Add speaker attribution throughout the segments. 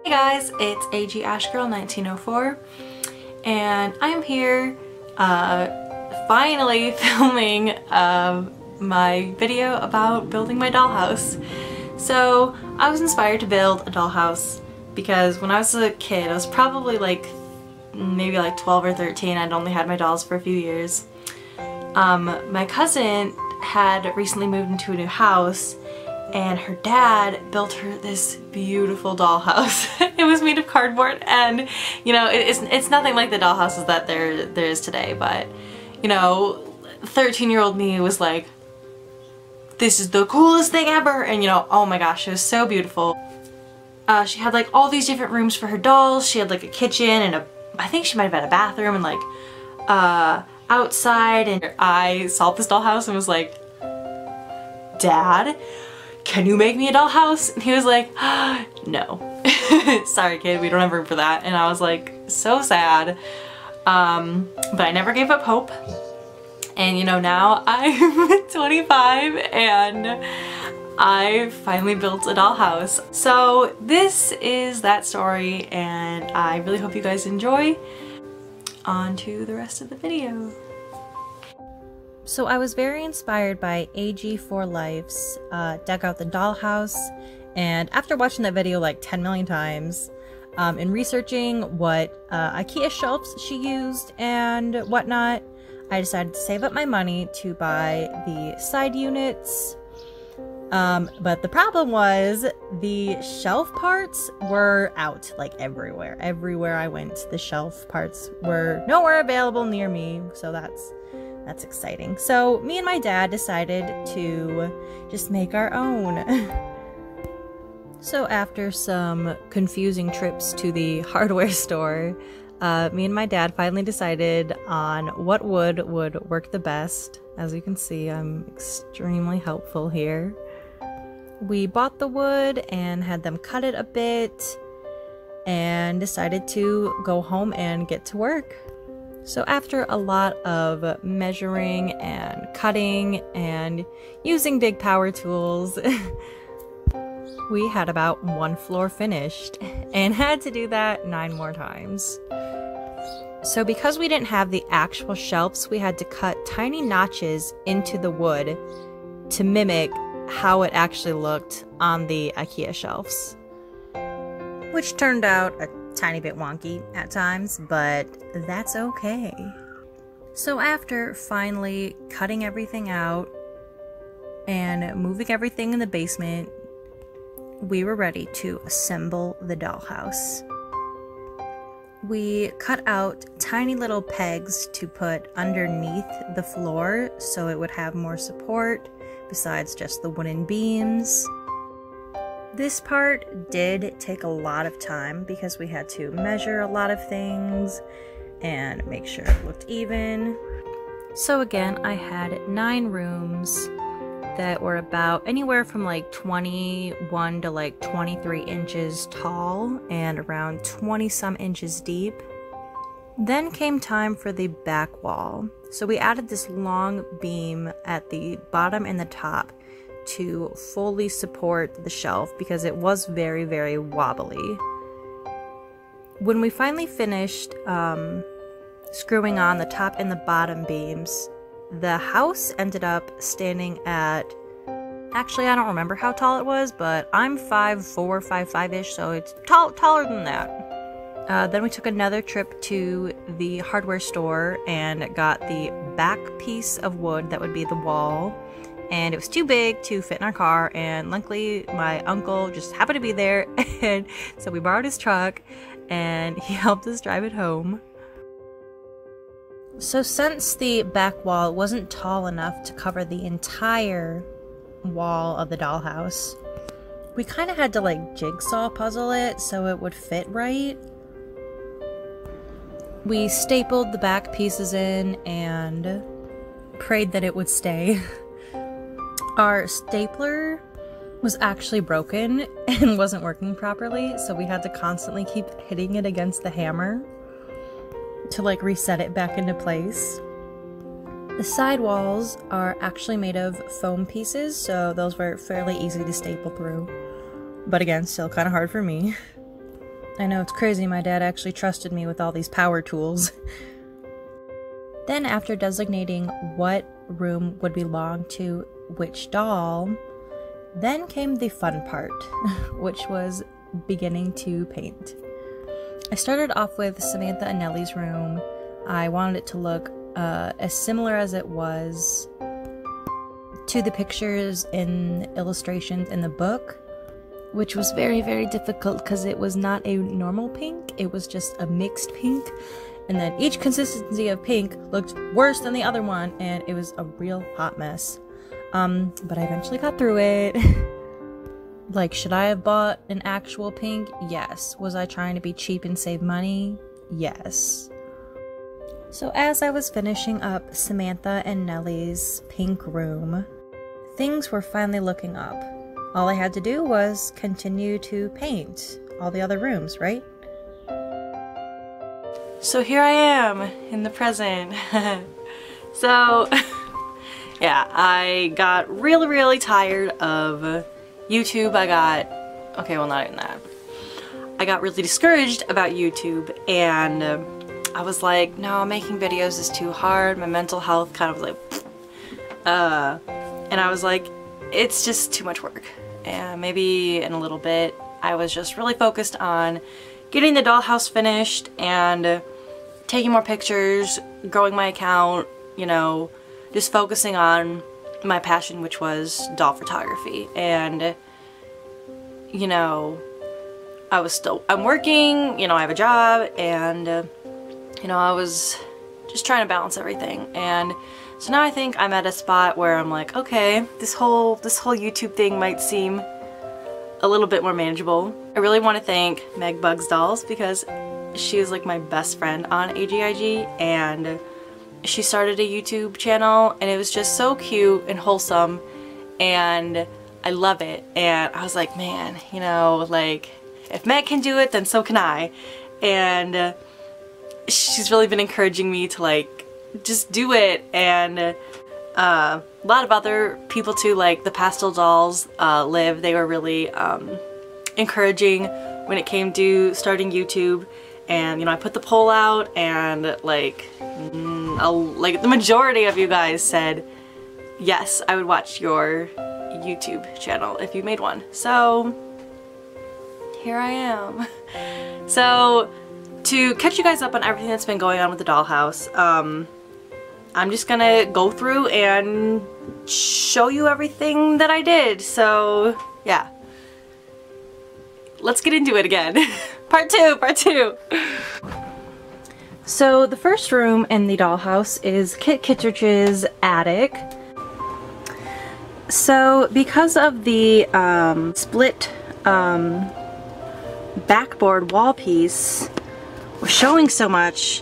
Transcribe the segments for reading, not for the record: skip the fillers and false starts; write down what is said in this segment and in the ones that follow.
Speaker 1: Hey guys, it's AG Ashgirl 1904 and I am here finally filming my video about building my dollhouse. So I was inspired to build a dollhouse because when I was a kid, I was probably maybe 12 or 13. I'd only had my dolls for a few years. My cousin had recently moved into a new house and her dad built her this beautiful dollhouse. It was made of cardboard, and you know, it's nothing like the dollhouses that there is today, but you know, 13-year-old me was like, this is the coolest thing ever, and you know, oh my gosh, it was so beautiful. She had like all these different rooms for her dolls. She had like a kitchen and I think she might have had a bathroom and like outside, and I saw this dollhouse and was like, Dad, can you make me a dollhouse? And he was like, no. Sorry kid, we don't have room for that. And I was like, so sad. But I never gave up hope. And you know, now I'm 25 and I finally built a dollhouse. So this is that story, and I really hope you guys enjoy. On to the rest of the video. So I was very inspired by AG4Life's Deck Out the Dollhouse, and after watching that video like 10 million times, and researching what IKEA shelves she used and whatnot, I decided to save up my money to buy the side units. But the problem was the shelf parts were out like everywhere. Everywhere I went, the shelf parts were nowhere available near me, so that's exciting. So me and my dad decided to just make our own. So after some confusing trips to the hardware store, me and my dad finally decided on what wood would work the best. As you can see, I'm extremely helpful here. We bought the wood and had them cut it a bit and decided to go home and get to work. So after a lot of measuring and cutting and using big power tools, we had about one floor finished and had to do that 9 more times. So because we didn't have the actual shelves, we had to cut tiny notches into the wood to mimic how it actually looked on the IKEA shelves, which turned out a tiny bit wonky at times, but that's okay. So after finally cutting everything out and moving everything in the basement, we were ready to assemble the dollhouse. We cut out tiny little pegs to put underneath the floor so it would have more support besides just the wooden beams. This part did take a lot of time because we had to measure a lot of things and make sure it looked even. So again, I had 9 rooms that were about anywhere from like 21 to like 23 inches tall and around 20 some inches deep. Then came time for the back wall. So we added this long beam at the bottom and the top to fully support the shelf because it was very, very wobbly. When we finally finished screwing on the top and the bottom beams, the house ended up standing at, actually I don't remember how tall it was, but I'm 5'4", 5'5"-ish, so it's taller than that. Then we took another trip to the hardware store and got the back piece of wood that would be the wall, and it was too big to fit in our car, and luckily my uncle just happened to be there, and so we borrowed his truck and he helped us drive it home. So since the back wall wasn't tall enough to cover the entire wall of the dollhouse, we kind of had to like jigsaw puzzle it so it would fit right. We stapled the back pieces in and prayed that it would stay. Our stapler was actually broken and wasn't working properly, so we had to constantly keep hitting it against the hammer to like reset it back into place. The side walls are actually made of foam pieces, so those were fairly easy to staple through. But again, still kind of hard for me. I know, it's crazy, my dad actually trusted me with all these power tools. Then after designating what room would belong to which doll, then came the fun part, which was beginning to paint. I started off with Samantha and Nellie's room. I wanted it to look as similar as it was to the pictures and illustrations in the book, which was very, very difficult because it was not a normal pink, it was just a mixed pink, and then each consistency of pink looked worse than the other one, and it was a real hot mess. But I eventually got through it. Like, should I have bought an actual pink? Yes. Was I trying to be cheap and save money? Yes. So as I was finishing up Samantha and Nellie's pink room, things were finally looking up. All I had to do was continue to paint all the other rooms, right? So here I am in the present. So yeah, I got really, really tired of YouTube. Okay, well, not even that. I got really discouraged about YouTube, and I was like, no, making videos is too hard. My mental health kind of like, and I was like, it's just too much work. And maybe in a little bit, I was just really focused on getting the dollhouse finished and taking more pictures, growing my account, you know, just focusing on my passion, which was doll photography. And, you know, I'm working, you know, I have a job, and, you know, I was just trying to balance everything. And so now I think I'm at a spot where I'm like, okay, this whole YouTube thing might seem a little bit more manageable. I really want to thank Meg Bugs Dolls, because she is like my best friend on AGIG, and she started a YouTube channel, and it was just so cute and wholesome, and I love it. And I was like, man, you know, like, if Meg can do it, then so can I. And she's really been encouraging me to, like, just do it. And a lot of other people too, like the Pastel Dolls, Liv, they were really encouraging when it came to starting YouTube. And, you know, I put the poll out, and like the majority of you guys said, yes, I would watch your YouTube channel if you made one. So here I am. So to catch you guys up on everything that's been going on with the dollhouse, I'm just gonna go through and show you everything that I did. So yeah, let's get into it again. Part two. So the first room in the dollhouse is Kit Kittredge's attic. So because of the split backboard wall piece was showing so much,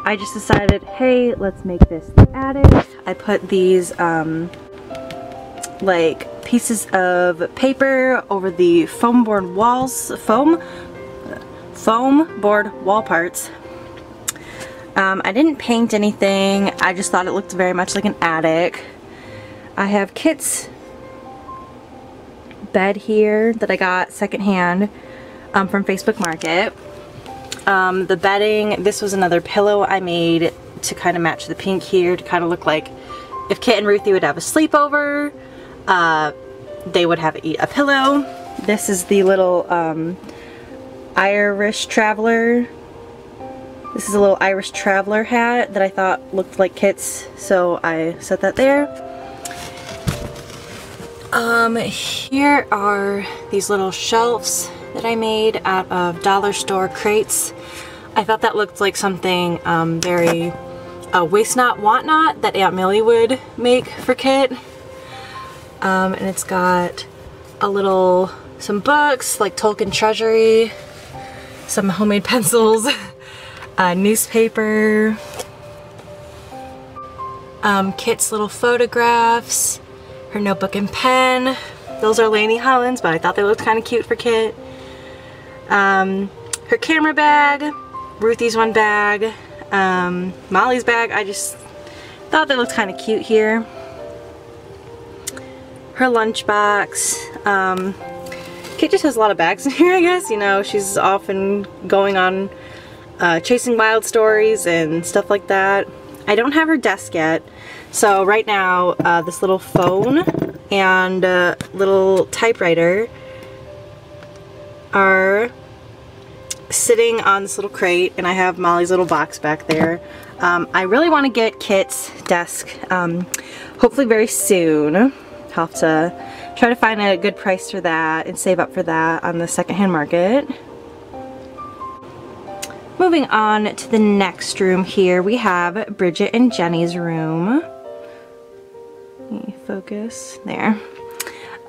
Speaker 1: I just decided, hey, let's make this the attic. I put these like pieces of paper over the foam board wall parts. I didn't paint anything. I just thought it looked very much like an attic. I have Kit's bed here that I got secondhand from Facebook Market. The bedding, this was another pillow I made to kind of match the pink here, to kind of look like if Kit and Ruthie would have a sleepover, they would have a pillow. This is the little Irish Traveler. This is a little Irish Traveler hat that I thought looked like Kit's, so I set that there. Here are these little shelves that I made out of dollar store crates. I thought that looked like something very waste not, want not that Aunt Millie would make for Kit. And it's got some books like Tolkien Treasury, some homemade pencils, newspaper, Kit's little photographs, her notebook and pen. Those are Lainey Holland's, but I thought they looked kind of cute for Kit. Her camera bag, Ruthie's one bag, Molly's bag. I just thought they looked kind of cute here. Her lunchbox. Kit just has a lot of bags in here, I guess. You know, she's often going on chasing wild stories and stuff like that. I don't have her desk yet. So right now, this little phone and little typewriter are sitting on this little crate, and I have Molly's little box back there. I really want to get Kit's desk hopefully very soon. I'll have to try to find a good price for that and save up for that on the secondhand market. Moving on to the next room here, we have Bridget and Jenny's room. Let me focus there.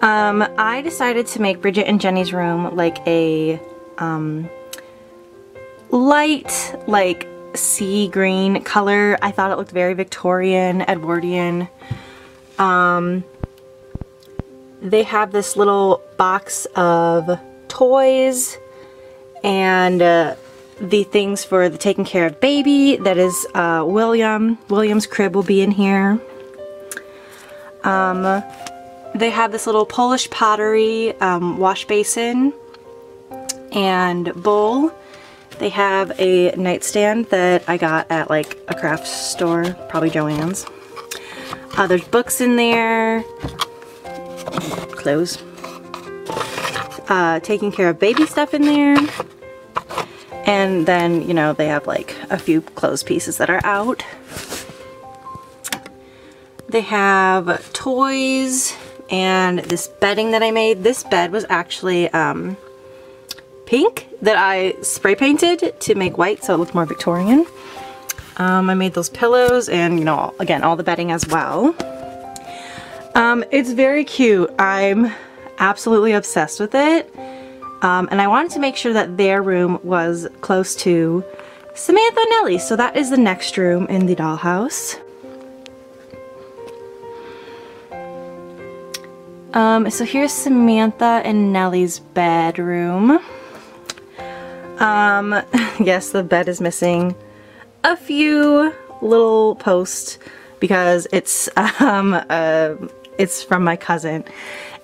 Speaker 1: I decided to make Bridget and Jenny's room like a light, like sea green color. I thought it looked very Victorian, Edwardian. They have this little box of toys and the things for the taking care of baby. That is William. William's crib will be in here. They have this little Polish pottery wash basin and bowl. They have a nightstand that I got at like a craft store, probably Joann's. There's books in there, clothes, taking care of baby stuff in there, and then, you know, they have like a few clothes pieces that are out. They have toys and this bedding that I made. This bed was actually pink that I spray painted to make white so it looked more Victorian. I made those pillows and, you know, again, all the bedding as well. It's very cute. I'm absolutely obsessed with it. And I wanted to make sure that their room was close to Samantha and Nellie. So that is the next room in the dollhouse. So here's Samantha and Nellie's bedroom. Yes, the bed is missing a few little posts because it's from my cousin,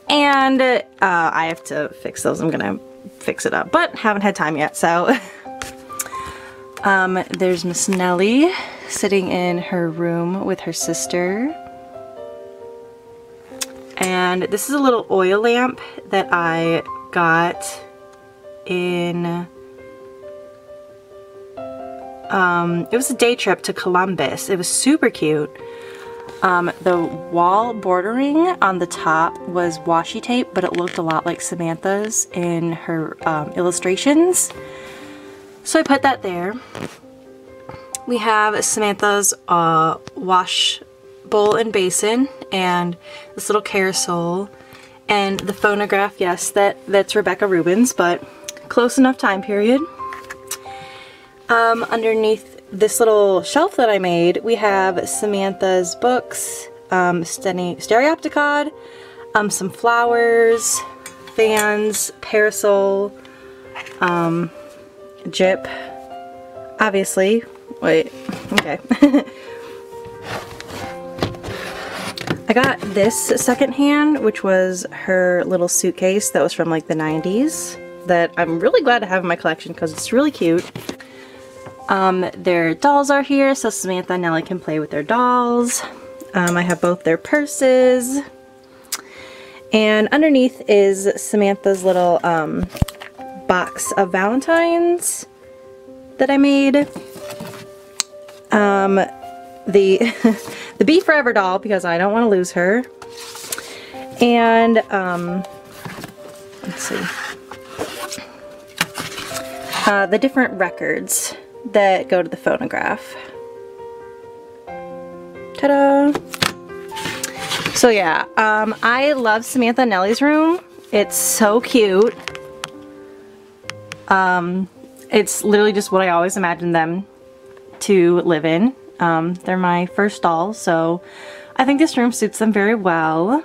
Speaker 1: and I have to fix those. I'm gonna fix it up, but haven't had time yet. So there's Miss Nellie sitting in her room with her sister. And this is a little oil lamp that I got in, it was a day trip to Columbus. It was super cute. The wall bordering on the top was washi tape, but it looked a lot like Samantha's in her illustrations. So I put that there. We have Samantha's wash bowl and basin and this little carousel and the phonograph. Yes, that's Rebecca Rubin's, but close enough time period. Underneath this little shelf that I made, we have Samantha's books, Stereopticon, some flowers, fans, parasol, Jip, obviously. Wait, okay. I got this secondhand, which was her little suitcase that was from like the 90s that I'm really glad to have in my collection because it's really cute. Their dolls are here, so Samantha and Nellie can play with their dolls. I have both their purses. And underneath is Samantha's little box of Valentines that I made. The Be Forever doll, because I don't want to lose her. And, let's see. The different records that go to the phonograph. Ta-da! So yeah, I love Samantha and Nellie's room. It's so cute. It's literally just what I always imagined them to live in. They're my first dolls, so I think this room suits them very well.